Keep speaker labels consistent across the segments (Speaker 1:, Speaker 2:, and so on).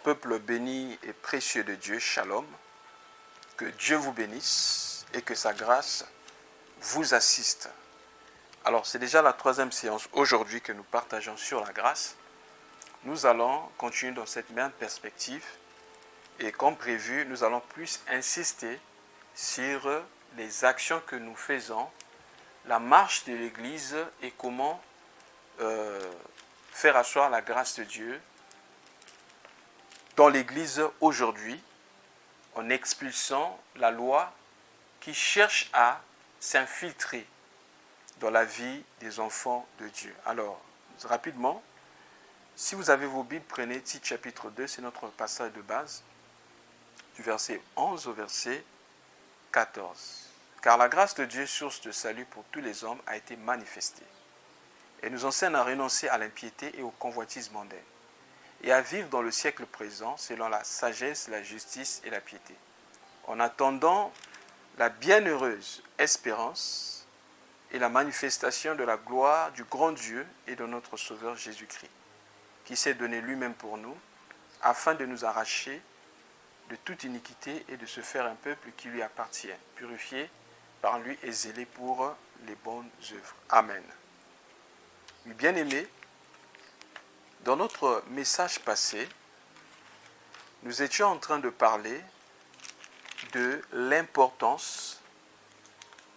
Speaker 1: Peuple béni et précieux de Dieu, Shalom, que Dieu vous bénisse et que sa grâce vous assiste. Alors, c'est déjà la 3e séance aujourd'hui que nous partageons sur la grâce. Nous allons continuer dans cette même perspective et comme prévu, nous allons plus insister sur les actions que nous faisons, la marche de l'Église et comment faire asseoir la grâce de Dieu dans l'Église aujourd'hui en expulsant la loi qui cherche à s'infiltrer dans la vie des enfants de Dieu. Alors, rapidement, si vous avez vos Bibles, prenez Tite chapitre 2, c'est notre passage de base, du verset 11 au verset 14. Car la grâce de Dieu, source de salut pour tous les hommes, a été manifestée. Elle nous enseigne à renoncer à l'impiété et au convoitisme mondain, et à vivre dans le siècle présent selon la sagesse, la justice et la piété, en attendant la bienheureuse espérance et la manifestation de la gloire du grand Dieu et de notre Sauveur Jésus-Christ, qui s'est donné lui-même pour nous, afin de nous arracher de toute iniquité et de se faire un peuple qui lui appartient, purifié par lui et zélé pour les bonnes œuvres. Amen. Bien-aimés, dans notre message passé, nous étions en train de parler de l'importance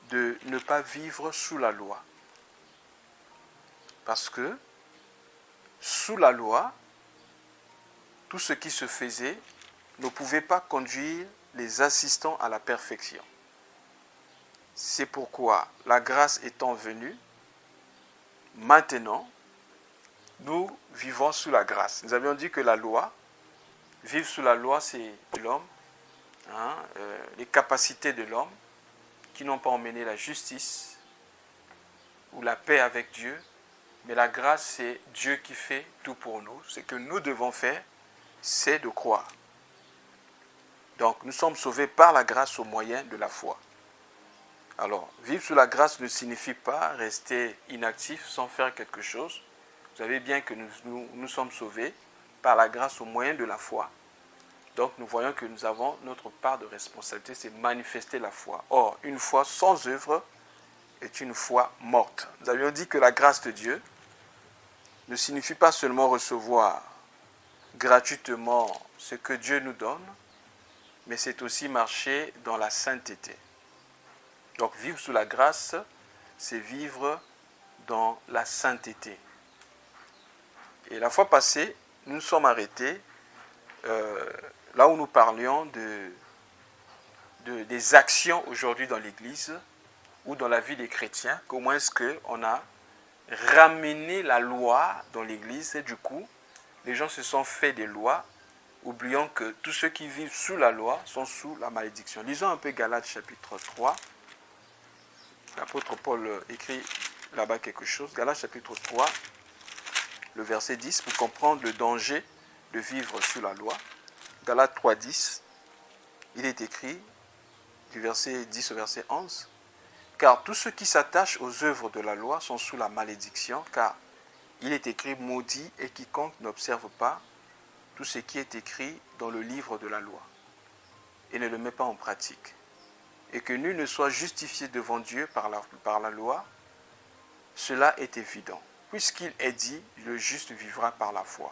Speaker 1: de ne pas vivre sous la loi. Parce que sous la loi, tout ce qui se faisait ne pouvait pas conduire les assistants à la perfection. C'est pourquoi la grâce étant venue, maintenant, nous vivons sous la grâce. Nous avions dit que la loi, vivre sous la loi, c'est l'homme, les capacités de l'homme qui n'ont pas emmené la justice ou la paix avec Dieu, mais la grâce, c'est Dieu qui fait tout pour nous. Ce que nous devons faire, c'est de croire. Donc, nous sommes sauvés par la grâce au moyen de la foi. Alors, vivre sous la grâce ne signifie pas rester inactif sans faire quelque chose. Vous savez bien que nous sommes sauvés par la grâce au moyen de la foi. Donc, nous voyons que nous avons notre part de responsabilité, c'est manifester la foi. Or, une foi sans œuvre est une foi morte. Nous avions dit que la grâce de Dieu ne signifie pas seulement recevoir gratuitement ce que Dieu nous donne, mais c'est aussi marcher dans la sainteté. Donc, vivre sous la grâce, c'est vivre dans la sainteté. Et la fois passée, nous nous sommes arrêtés là où nous parlions des actions aujourd'hui dans l'Église ou dans la vie des chrétiens, comment est-ce qu'on a ramené la loi dans l'Église et du coup, les gens se sont fait des lois, oubliant que tous ceux qui vivent sous la loi sont sous la malédiction. Lisons un peu Galates chapitre 3. L'apôtre Paul écrit là-bas quelque chose. Galates chapitre 3, le verset 10, pour comprendre le danger de vivre sous la loi. Galates 3, 10, il est écrit, du verset 10 au verset 11, « Car tous ceux qui s'attachent aux œuvres de la loi sont sous la malédiction, car il est écrit, maudit et quiconque n'observe pas tout ce qui est écrit dans le livre de la loi, et ne le met pas en pratique. Et que nul ne soit justifié devant Dieu par la loi, cela est évident, puisqu'il est dit, le juste vivra par la foi. »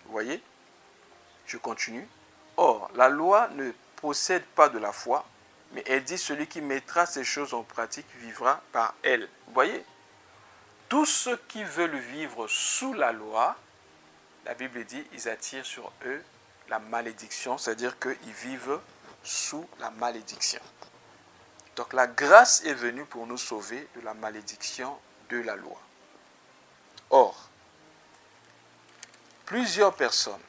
Speaker 1: Vous voyez ? Je continue. Or, la loi ne procède pas de la foi, mais elle dit, celui qui mettra ces choses en pratique vivra par elle. Vous voyez ? Tous ceux qui veulent vivre sous la loi, la Bible dit, ils attirent sur eux la malédiction, c'est-à-dire qu'ils vivent sous la malédiction. Donc la grâce est venue pour nous sauver de la malédiction de la loi. Or, plusieurs personnes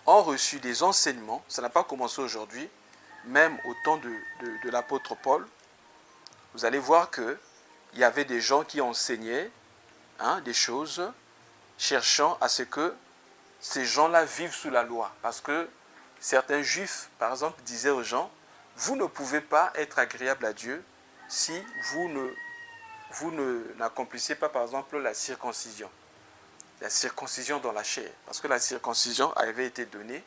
Speaker 1: ont reçu des enseignements, ça n'a pas commencé aujourd'hui, même au temps de l'apôtre Paul. Vous allez voir qu'il y avait des gens qui enseignaient des choses, cherchant à ce que ces gens-là vivent sous la loi. Parce que certains juifs, par exemple, disaient aux gens, vous ne pouvez pas être agréable à Dieu si vous n'accomplissez pas, par exemple, la circoncision. la circoncision dans la chair. Parce que la circoncision avait été donnée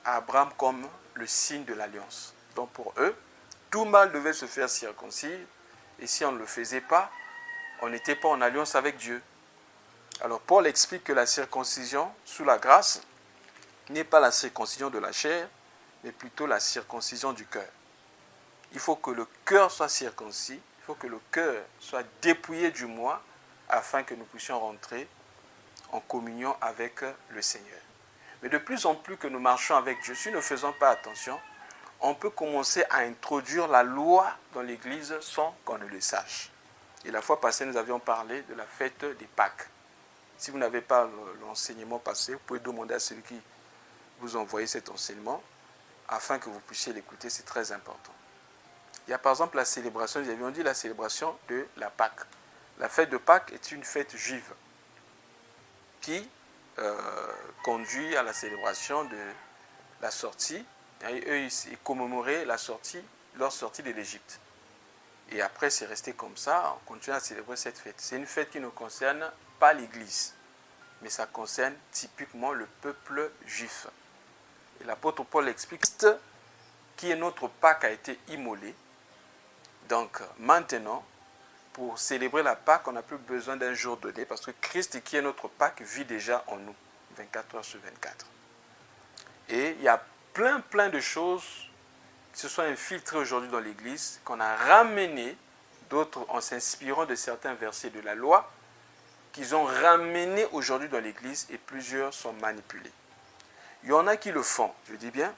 Speaker 1: à Abraham comme le signe de l'alliance. Donc pour eux, tout mâle devait se faire circoncire. Et si on ne le faisait pas, on n'était pas en alliance avec Dieu. Alors Paul explique que la circoncision sous la grâce n'est pas la circoncision de la chair, mais plutôt la circoncision du cœur. Il faut que le cœur soit circoncis, il faut que le cœur soit dépouillé du moi, afin que nous puissions rentrer en communion avec le Seigneur. Mais de plus en plus que nous marchons avec Dieu, si nous ne faisons pas attention, on peut commencer à introduire la loi dans l'Église sans qu'on ne le sache. Et la fois passée, nous avions parlé de la fête des Pâques. Si vous n'avez pas l'enseignement passé, vous pouvez demander à celui qui vous a envoyé cet enseignement, afin que vous puissiez l'écouter, c'est très important. Il y a par exemple la célébration, nous avions dit la célébration de la Pâque. La fête de Pâques est une fête juive qui conduit à la célébration de la sortie. Et eux, ils commémoraient leur sortie de l'Égypte. Et après, c'est resté comme ça, on continue à célébrer cette fête. C'est une fête qui ne concerne pas l'Église, mais ça concerne typiquement le peuple juif. Et l'apôtre Paul explique qui est notre Pâque a été immolé. Donc maintenant, pour célébrer la Pâque, on n'a plus besoin d'un jour donné, parce que Christ, qui est notre Pâque, vit déjà en nous, 24 heures sur 24. Et il y a plein de choses qui se sont infiltrées aujourd'hui dans l'Église, qu'on a ramenées, d'autres en s'inspirant de certains versets de la loi, qu'ils ont ramenés aujourd'hui dans l'Église, et plusieurs sont manipulés. Il y en a qui le font, je dis bien,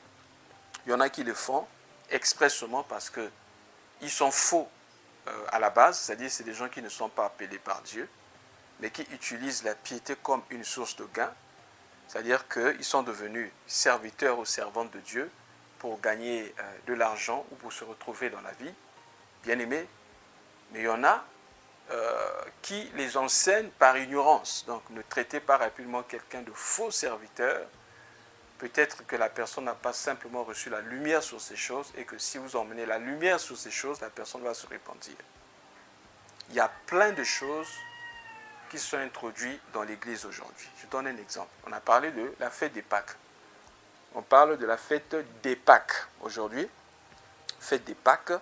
Speaker 1: il y en a qui le font expressément parce qu'ils sont faux à la base, c'est-à-dire c'est des gens qui ne sont pas appelés par Dieu, mais qui utilisent la piété comme une source de gain, c'est-à-dire qu'ils sont devenus serviteurs ou servantes de Dieu pour gagner de l'argent ou pour se retrouver dans la vie, bien aimés, mais il y en a qui les enseignent par ignorance. Donc ne traitez pas rapidement quelqu'un de faux serviteur. Peut-être que la personne n'a pas simplement reçu la lumière sur ces choses et que si vous emmenez la lumière sur ces choses, la personne va se repentir. Il y a plein de choses qui sont introduites dans l'Église aujourd'hui. Je donne un exemple. On a parlé de la fête des Pâques. On parle de la fête des Pâques aujourd'hui. Fête des Pâques,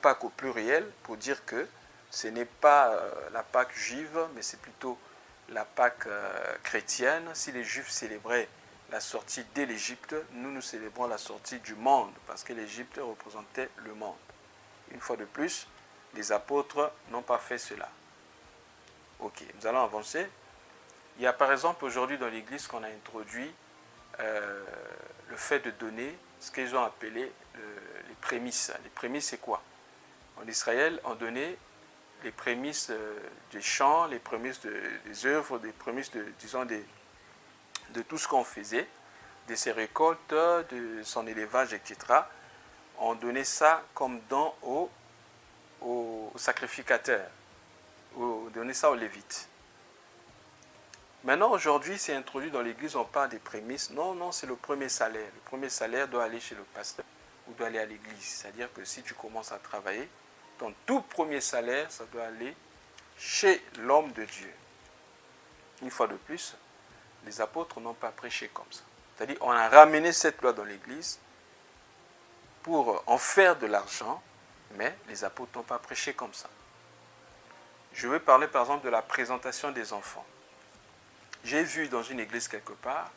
Speaker 1: Pâques au pluriel, pour dire que ce n'est pas la Pâque juive, mais c'est plutôt la Pâque chrétienne. Si les Juifs célébraient la sortie de l'Égypte, nous célébrons la sortie du monde, parce que l'Égypte représentait le monde. Une fois de plus, les apôtres n'ont pas fait cela. Ok, nous allons avancer. Il y a par exemple aujourd'hui dans l'Église qu'on a introduit le fait de donner ce qu'ils ont appelé les prémices. Les prémices, c'est quoi? En Israël, on donnait les prémices des champs, les prémices des œuvres, les prémices de tout ce qu'on faisait, de ses récoltes, de son élevage, etc. On donnait ça comme don aux sacrificateurs, on donnait ça aux Lévites. Maintenant, aujourd'hui, c'est introduit dans l'Église, on parle des prémices. Non, c'est le premier salaire. Le premier salaire doit aller chez le pasteur ou doit aller à l'Église. C'est-à-dire que si tu commences à travailler, ton tout premier salaire, ça doit aller chez l'homme de Dieu. Une fois de plus, les apôtres n'ont pas prêché comme ça. C'est-à-dire on a ramené cette loi dans l'Église pour en faire de l'argent, mais les apôtres n'ont pas prêché comme ça. Je vais parler par exemple de la présentation des enfants. J'ai vu dans une église quelque part,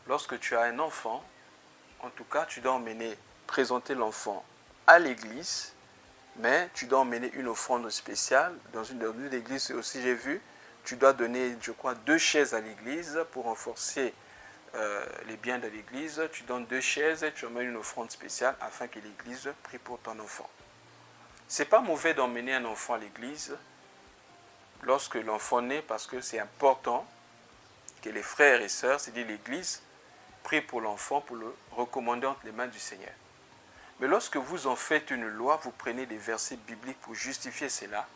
Speaker 1: lorsque tu as un enfant, en tout cas tu dois présenter l'enfant à l'église, mais tu dois emmener une offrande spéciale. Dans une église aussi j'ai vu, tu dois donner, je crois, 2 chaises à l'église pour renforcer les biens de l'église. Tu donnes 2 chaises et tu emmènes une offrande spéciale afin que l'église prie pour ton enfant. Ce n'est pas mauvais d'emmener un enfant à l'église lorsque l'enfant naît, parce que c'est important que les frères et sœurs, c'est-à-dire l'église, prient pour l'enfant, pour le recommander entre les mains du Seigneur. Mais lorsque vous en faites une loi, vous prenez des versets bibliques pour justifier cela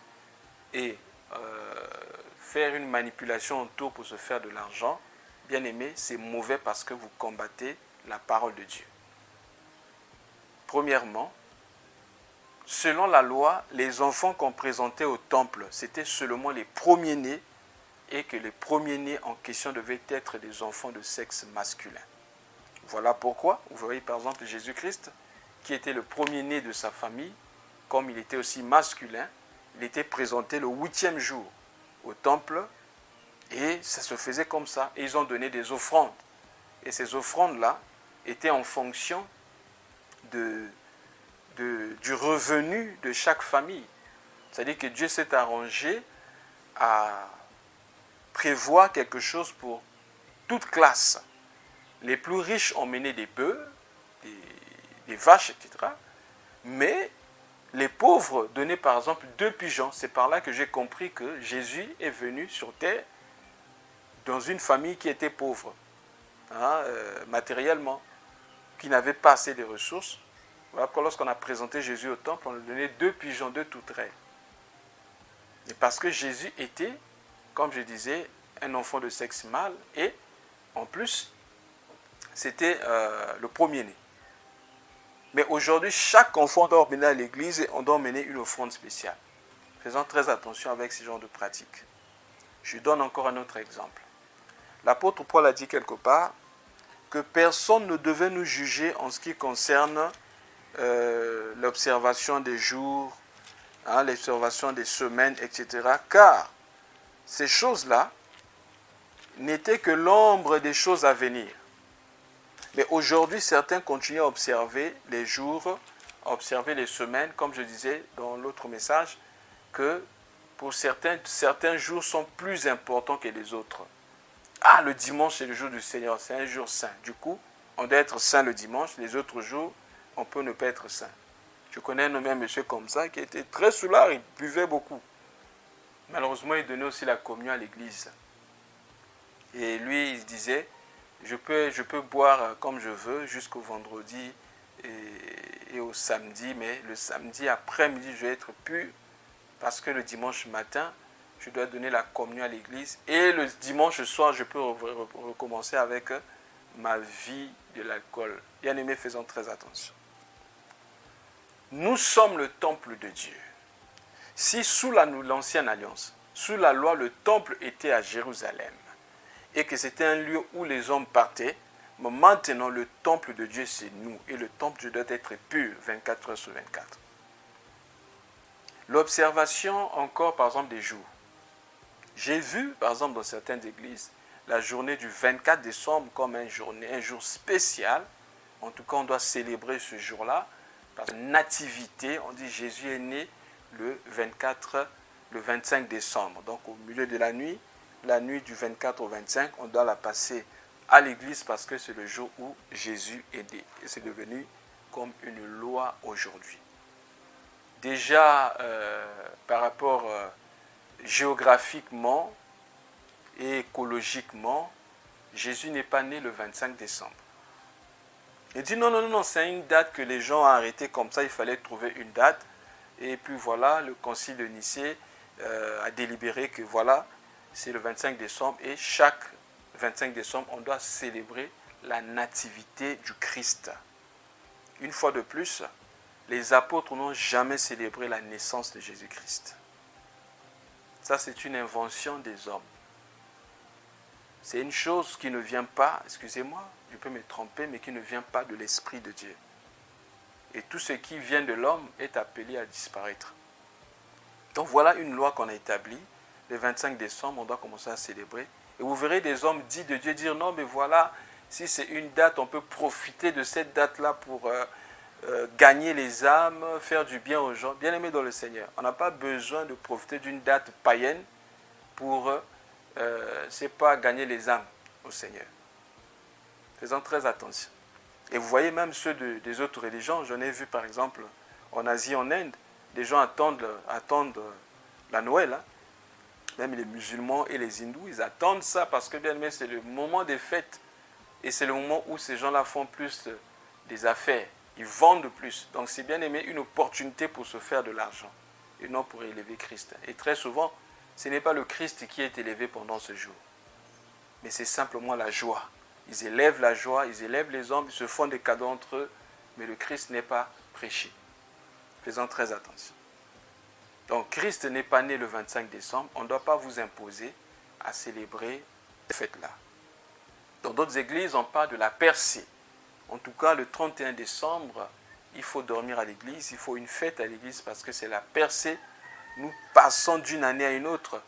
Speaker 1: et faire une manipulation autour pour se faire de l'argent, bien aimé, c'est mauvais parce que vous combattez la parole de Dieu. Premièrement, selon la loi, les enfants qu'on présentait au temple, c'était seulement les premiers-nés et que les premiers-nés en question devaient être des enfants de sexe masculin. Voilà pourquoi, vous voyez par exemple Jésus-Christ, qui était le premier-né de sa famille, comme il était aussi masculin, il était présenté le 8e jour au temple, et ça se faisait comme ça. Et ils ont donné des offrandes. Et ces offrandes-là étaient en fonction du revenu de chaque famille. C'est-à-dire que Dieu s'est arrangé à prévoir quelque chose pour toute classe. Les plus riches ont mené des bœufs, des vaches, etc. Mais les pauvres donnaient par exemple 2 pigeons. C'est par là que j'ai compris que Jésus est venu sur terre dans une famille qui était pauvre, matériellement, qui n'avait pas assez de ressources. Voilà pourquoi lorsqu'on a présenté Jésus au temple, on lui donnait 2 pigeons, 2 tourterelles. Et parce que Jésus était, comme je disais, un enfant de sexe mâle, et en plus, c'était le premier-né. Mais aujourd'hui, chaque enfant doit mener à l'église et on doit mener une offrande spéciale. Faisons très attention avec ce genre de pratique. Je donne encore un autre exemple. L'apôtre Paul a dit quelque part que personne ne devait nous juger en ce qui concerne l'observation des jours, l'observation des semaines, etc. Car ces choses-là n'étaient que l'ombre des choses à venir. Mais aujourd'hui, certains continuent à observer les jours, à observer les semaines, comme je disais dans l'autre message, que pour certains jours sont plus importants que les autres. Ah, le dimanche, c'est le jour du Seigneur, c'est un jour saint. Du coup, on doit être saint le dimanche, les autres jours, on peut ne pas être saint. Je connais un monsieur comme ça qui était très soulard, il buvait beaucoup. Malheureusement, il donnait aussi la communion à l'église. Et lui, il disait, je peux boire comme je veux jusqu'au vendredi et au samedi, mais le samedi après-midi, je vais être pur parce que le dimanche matin, je dois donner la communion à l'église. Et le dimanche soir, je peux recommencer avec ma vie de l'alcool. Bien-aimés, faisons très attention. Nous sommes le temple de Dieu. Si sous l'ancienne alliance, sous la loi, le temple était à Jérusalem et que c'était un lieu où les hommes partaient, mais maintenant le temple de Dieu c'est nous et le temple de Dieu doit être pur 24 heures sur 24. L'observation encore par exemple des jours. J'ai vu par exemple dans certaines églises la journée du 24 décembre comme un jour spécial. En tout cas on doit célébrer ce jour-là. Par nativité, on dit Jésus est né le 25 décembre. Donc au milieu de la nuit du 24 au 25, on doit la passer à l'église parce que c'est le jour où Jésus est né. Et c'est devenu comme une loi aujourd'hui. Déjà, par rapport géographiquement et écologiquement, Jésus n'est pas né le 25 décembre. Il dit non, c'est une date que les gens ont arrêtée comme ça, il fallait trouver une date. Et puis voilà, le concile de Nicée a délibéré que voilà, c'est le 25 décembre et chaque 25 décembre, on doit célébrer la nativité du Christ. Une fois de plus, les apôtres n'ont jamais célébré la naissance de Jésus-Christ. Ça, c'est une invention des hommes. C'est une chose qui ne vient pas, excusez-moi, je peux me tromper, mais qui ne vient pas de l'Esprit de Dieu. Et tout ce qui vient de l'homme est appelé à disparaître. Donc voilà une loi qu'on a établie. Le 25 décembre, on doit commencer à célébrer. Et vous verrez des hommes dits de Dieu dire non, mais voilà, si c'est une date, on peut profiter de cette date-là pour gagner les âmes, faire du bien aux gens. Bien-aimés dans le Seigneur, on n'a pas besoin de profiter d'une date païenne pour, c'est pas gagner les âmes au Seigneur. Faisons très attention. Et vous voyez même ceux des autres religions, j'en ai vu par exemple en Asie, en Inde, des gens attendent la Noël. Même les musulmans et les hindous, ils attendent ça parce que bien aimé, c'est le moment des fêtes. Et c'est le moment où ces gens-là font plus des affaires. Ils vendent plus. Donc c'est bien aimé une opportunité pour se faire de l'argent et non pour élever Christ. Et très souvent, ce n'est pas le Christ qui est élevé pendant ce jour. Mais c'est simplement la joie. Ils élèvent la joie, ils élèvent les hommes, ils se font des cadeaux entre eux, mais le Christ n'est pas prêché. Faisons très attention. Donc Christ n'est pas né le 25 décembre, on ne doit pas vous imposer à célébrer cette fête-là. Dans d'autres églises, on parle de la percée. En tout cas, le 31 décembre, il faut dormir à l'église, il faut une fête à l'église parce que c'est la percée. Nous passons d'une année à une autre.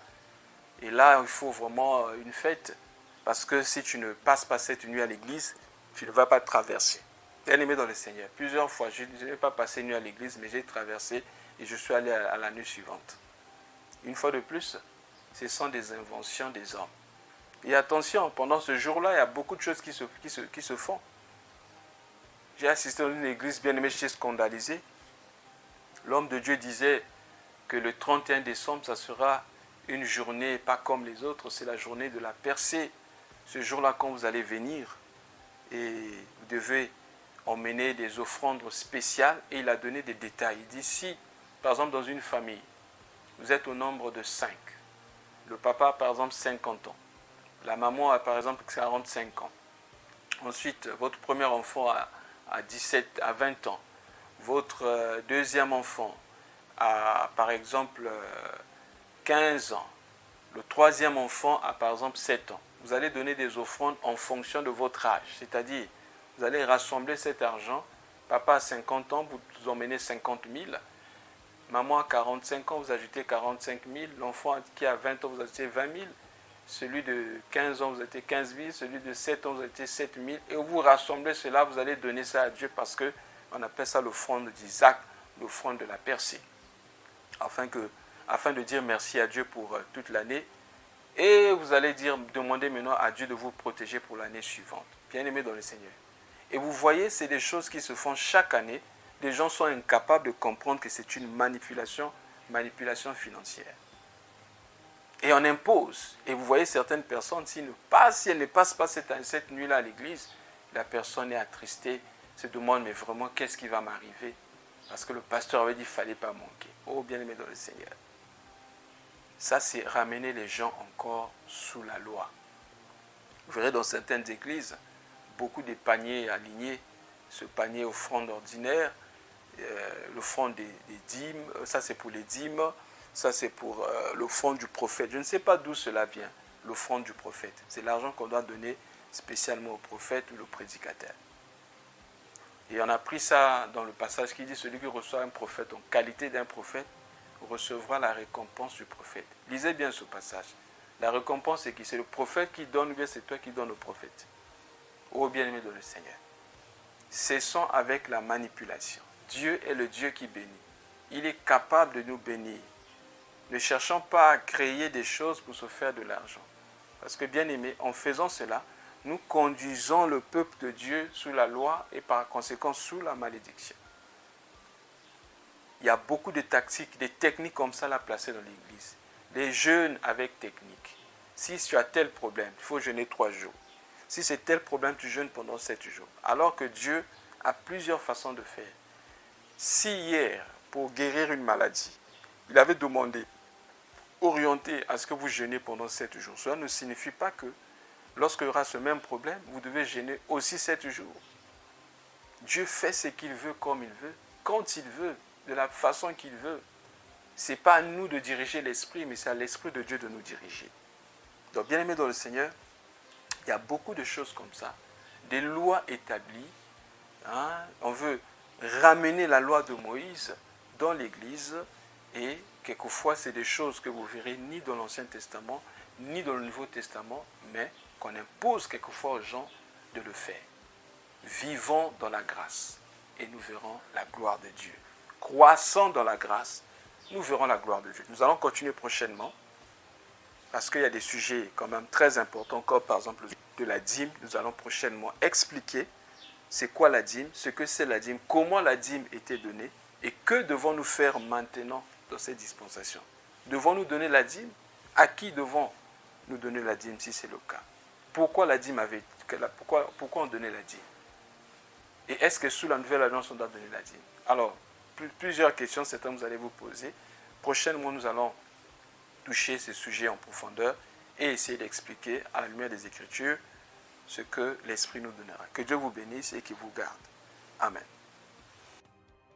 Speaker 1: Et là, il faut vraiment une fête parce que si tu ne passes pas cette nuit à l'église, tu ne vas pas traverser. Bien-aimé dans le Seigneur, plusieurs fois, je n'ai pas passé une nuit à l'église, mais j'ai traversé et je suis allé à la nuit suivante. Une fois de plus, ce sont des inventions des hommes. Et attention, pendant ce jour-là, il y a beaucoup de choses qui se font. J'ai assisté dans une église, bien-aimé, j'étais scandalisé. L'homme de Dieu disait que le 31 décembre, ça sera une journée pas comme les autres, c'est la journée de la percée. Ce jour-là, quand vous allez venir, et vous devez emmener des offrandes spéciales, et il a donné des détails. Il dit, si, par exemple, dans une famille, vous êtes au nombre de 5, le papa a, par exemple, 50 ans, la maman a, par exemple, 45 ans, ensuite, votre premier enfant a 17, à 20 ans, votre deuxième enfant a, par exemple, 15 ans, le troisième enfant a, par exemple, 7 ans. Vous allez donner des offrandes en fonction de votre âge, c'est-à-dire, vous allez rassembler cet argent. Papa a 50 ans, vous emmenez 50 000. Maman a 45 ans, vous ajoutez 45 000. L'enfant qui a 20 ans, vous ajoutez 20 000. Celui de 15 ans, vous ajoutez 15 000. Celui de 7 ans, vous ajoutez 7 000. Et vous rassemblez cela, vous allez donner ça à Dieu parce qu'on appelle ça l'offrande d'Isaac, l'offrande de la percée. Afin de dire merci à Dieu pour toute l'année. Et vous allez demander maintenant à Dieu de vous protéger pour l'année suivante. Bien-aimé dans le Seigneur. Et vous voyez, c'est des choses qui se font chaque année. Les gens sont incapables de comprendre que c'est une manipulation financière. Et on impose. Et vous voyez certaines personnes, si elles ne passent pas cette nuit-là à l'église, la personne est attristée, se demande, mais vraiment, qu'est-ce qui va m'arriver? Parce que le pasteur avait dit qu'il ne fallait pas manquer. Oh, bien-aimé dans le Seigneur. Ça, c'est ramener les gens encore sous la loi. Vous verrez dans certaines églises, beaucoup de paniers alignés, ce panier offrande ordinaire, l'offrande des dîmes, ça c'est pour les dîmes, ça c'est pour l'offrande du prophète. Je ne sais pas d'où cela vient, l'offrande du prophète. C'est l'argent qu'on doit donner spécialement au prophète ou au prédicateur. Et on a pris ça dans le passage qui dit, celui qui reçoit un prophète en qualité d'un prophète recevra la récompense du prophète. Lisez bien ce passage. La récompense, c'est qui? C'est le prophète qui donne ou bien c'est toi qui donnes au prophète? Ô bien-aimé dans le Seigneur, cessons avec la manipulation. Dieu est le Dieu qui bénit. Il est capable de nous bénir. Ne cherchons pas à créer des choses pour se faire de l'argent. Parce que bien-aimé, en faisant cela, nous conduisons le peuple de Dieu sous la loi et par conséquent sous la malédiction. Il y a beaucoup de tactiques, des techniques comme ça là placées dans l'église. Les jeûnes avec technique. Si tu as tel problème, il faut jeûner 3 jours. Si c'est tel problème, tu jeûnes pendant 7 jours. Alors que Dieu a plusieurs façons de faire. Si hier, pour guérir une maladie, il avait demandé, orienté à ce que vous jeûnez pendant 7 jours, cela ne signifie pas que lorsqu'il y aura ce même problème, vous devez jeûner aussi 7 jours. Dieu fait ce qu'il veut, comme il veut, quand il veut, de la façon qu'il veut. Ce n'est pas à nous de diriger l'esprit, mais c'est à l'Esprit de Dieu de nous diriger. Donc, bien aimé dans le Seigneur, il y a beaucoup de choses comme ça, des lois établies. On veut ramener la loi de Moïse dans l'Église et quelquefois c'est des choses que vous verrez ni dans l'Ancien Testament, ni dans le Nouveau Testament, mais qu'on impose quelquefois aux gens de le faire. Vivons dans la grâce et nous verrons la gloire de Dieu. Croissons dans la grâce, nous verrons la gloire de Dieu. Nous allons continuer prochainement. Parce qu'il y a des sujets quand même très importants, comme par exemple de la dîme. Nous allons prochainement expliquer c'est quoi la dîme, ce que c'est la dîme, comment la dîme était donnée et que devons-nous faire maintenant dans cette dispensation. Devons-nous donner la dîme? À qui devons-nous donner la dîme si c'est le cas? Pourquoi la dîme pourquoi on donnait la dîme? Et est-ce que sous la nouvelle alliance on doit donner la dîme? Alors, plusieurs questions, certaines vous allez vous poser. Prochainement, nous allons toucher ces sujets en profondeur et essayer d'expliquer à la lumière des Écritures ce que l'Esprit nous donnera. Que Dieu vous bénisse et qu'il vous garde. Amen.